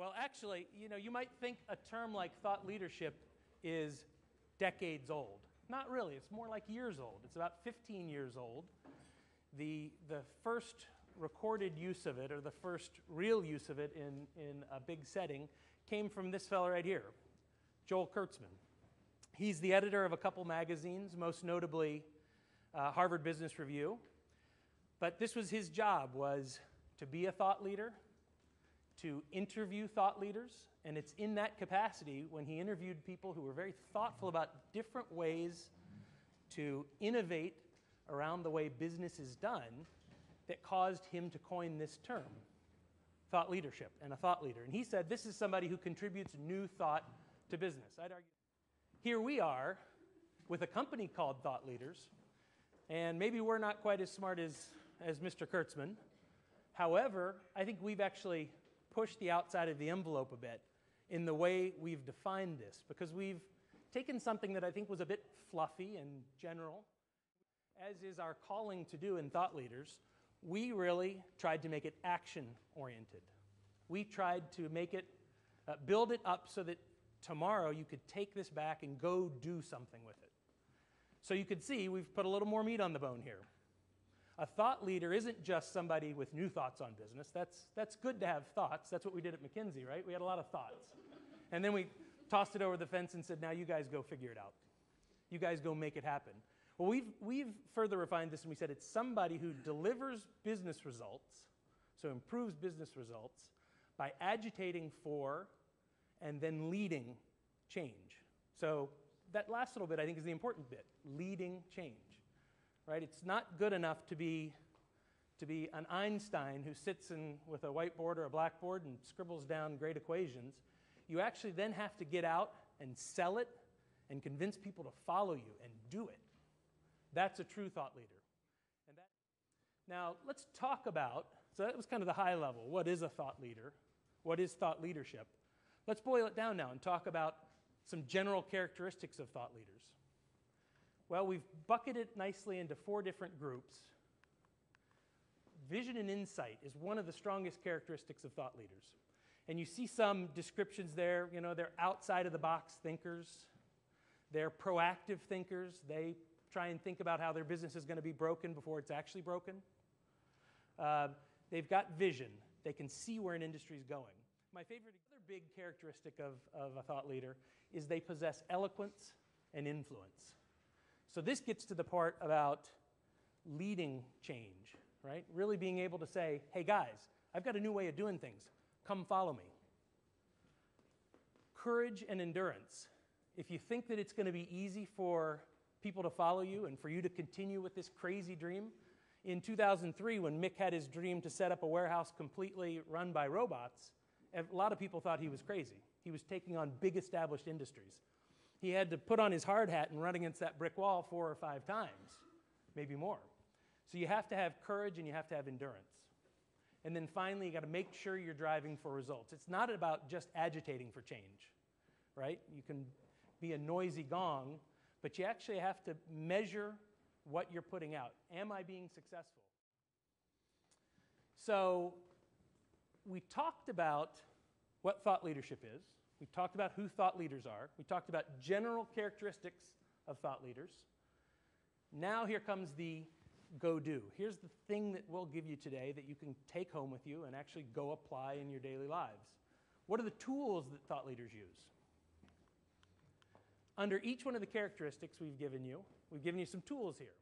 Well, actually, you might think a term like thought leadership is decades old. Not really. It's more like years old. It's about 15 years old. The first recorded use of it, or the first real use of it in a big setting, came from this fellow right here, Joel Kurtzman. He's the editor of a couple magazines, most notably Harvard Business Review. But this was his job, was to be a thought leader, to interview thought leaders, and it's in that capacity when he interviewed people who were very thoughtful about different ways to innovate around the way business is done that caused him to coin this term, thought leadership and a thought leader. And he said this is somebody who contributes new thought to business. I'd argue. Here we are with a company called thoughtLEADERS, and maybe we're not quite as smart as Mr. Kurtzman. However, I think we've actually pushed the outside of the envelope a bit in the way we've defined this, because we've taken something that I think was a bit fluffy and general, as is our calling to do in Thought Leaders. We really tried to make it action-oriented. We tried to make it, build it up so that tomorrow you could take this back and go do something with it. So you could see we've put a little more meat on the bone here. A thought leader isn't just somebody with new thoughts on business. That's good to have thoughts. That's what we did at McKinsey, right? We had a lot of thoughts. And then we tossed it over the fence and said, now you guys go figure it out. You guys go make it happen. Well, we've further refined this, and we said it's somebody who delivers business results, so improves business results, by agitating for and then leading change. So that last little bit, I think, is the important bit, leading change. Right? It's not good enough to be an Einstein who sits with a whiteboard or a blackboard and scribbles down great equations. You actually then have to get out and sell it and convince people to follow you and do it. That's a true thought leader. Now, let's talk about, so that was kind of the high level. What is a thought leader? What is thought leadership? Let's boil it down now and talk about some general characteristics of thought leaders. Well, we've bucketed it nicely into 4 different groups. Vision and insight is one of the strongest characteristics of thought leaders. And you see some descriptions there. They're outside-of-the-box thinkers. They're proactive thinkers. They try and think about how their business is going to be broken before it's actually broken. They've got vision. They can see where an industry is going. My favorite, other big characteristic of a thought leader is they possess eloquence and influence. So this gets to the part about leading change, right? Really being able to say, hey guys, I've got a new way of doing things. Come follow me. Courage and endurance. If you think that it's going to be easy for people to follow you and for you to continue with this crazy dream, in 2003 when Mick had his dream to set up a warehouse completely run by robots, a lot of people thought he was crazy. He was taking on big established industries. He had to put on his hard hat and run against that brick wall 4 or 5 times, maybe more. So you have to have courage and you have to have endurance. And then finally, you got to make sure you're driving for results. It's not about just agitating for change, right? You can be a noisy gong, but you actually have to measure what you're putting out. Am I being successful? So we talked about what thought leadership is. We talked about who thought leaders are. We talked about general characteristics of thought leaders. Now here comes the go-do. Here's the thing that we'll give you today that you can take home with you and actually go apply in your daily lives. What are the tools that thought leaders use? Under each one of the characteristics we've given you some tools here.